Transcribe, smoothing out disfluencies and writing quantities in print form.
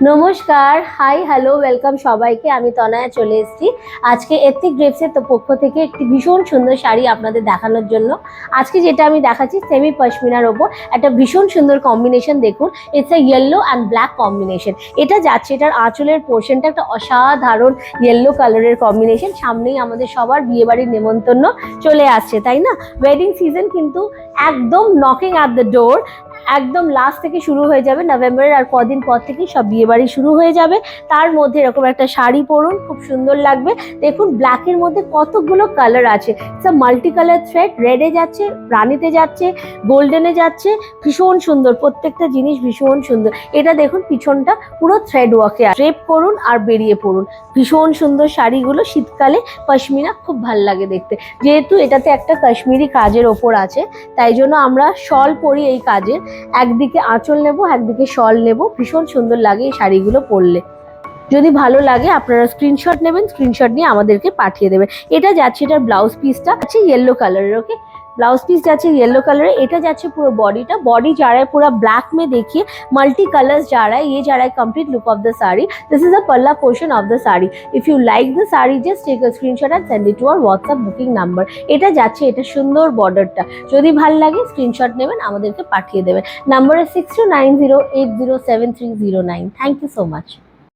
নমস্কার, high, hello, welcome সবাইকে। আমি তনয়া চলে এসেছি আজকে এথনিক ড্রেসের পক্ষ থেকে একটি ভীষণ সুন্দর শাড়ি আপনাদের দেখানোর জন্য। আজকে যেটা আমি দেখাচ্ছি সেমি পশমিনার ওপর একটা ভীষণ সুন্দর কম্বিনেশন। দেখুন, it's a yellow and black combination. এটা যাচ্ছে, এটার আঁচলের পোর্শনটা একটা অসাধারণ ইয়েলো কালারের কম্বিনেশন। সামনেই আমাদের সবার বিয়েবাড়ির নেমন্তন্ন চলে আসছে, তাই না? ওয়েডিং সিজন কিন্তু একদম নকিং অ্যাট দ্য ডোর। একদম লাস্ট থেকে শুরু হয়ে যাবে, নভেম্বরের আর কদিন পর থেকে সব বিয়েবাড়ি শুরু হয়ে যাবে। তার মধ্যে এরকম একটা শাড়ি পরুন, খুব সুন্দর লাগবে। দেখুন, ব্ল্যাকের মধ্যে কতগুলো কালার আছে। মাল্টি কালার থ্রেড, রেডে যাচ্ছে, রানিতে যাচ্ছে, গোল্ডেনে যাচ্ছে। ভীষণ সুন্দর, প্রত্যেকটা জিনিস ভীষণ সুন্দর। এটা দেখুন, পিছনটা পুরো থ্রেড ওয়ার্কে। ড্রেপ করুন আর বেরিয়ে পড়ুন। ভীষণ সুন্দর শাড়িগুলো শীতকালে পশমিনা খুব ভাল লাগে দেখতে। যেহেতু এটাতে একটা কাশ্মীরি কাজের ওপর আছে, তাই জন্য আমরা শল পরি এই কাজের। একদিকে আঁচল নেব, একদিকে শল নেব। ভীষণ সুন্দর লাগে এই শাড়িগুলো পরলে। যদি ভালো লাগে আপনারা স্ক্রিনশট নেবেন, স্ক্রিনশট নিয়ে আমাদেরকে পাঠিয়ে দেবেন। এটা যাচ্ছে, এটার ব্লাউজ পিসটা আছে ইয়েলো কালারের। ওকে, ব্লাউজ পিস যাচ্ছে येलो कलर। এটা যাচ্ছে পুরো বডিটা। बॉडी जा रहा है पूरा ब्लैक में, देखिए मल्टी कलर्स जा रहा है। ये जा रहा है complete look of the sari. This is the पल्ला portion of the sari. If you like the sari just take a screenshot and send it to our WhatsApp booking number. এটা যাচ্ছে, এটা সুন্দর বর্ডারটা। যদি ভালো লাগে স্ক্রিনশট নেবেন, আমাদেরকে পাঠিয়ে দেবেন। Number 6290807309। Thank you so much.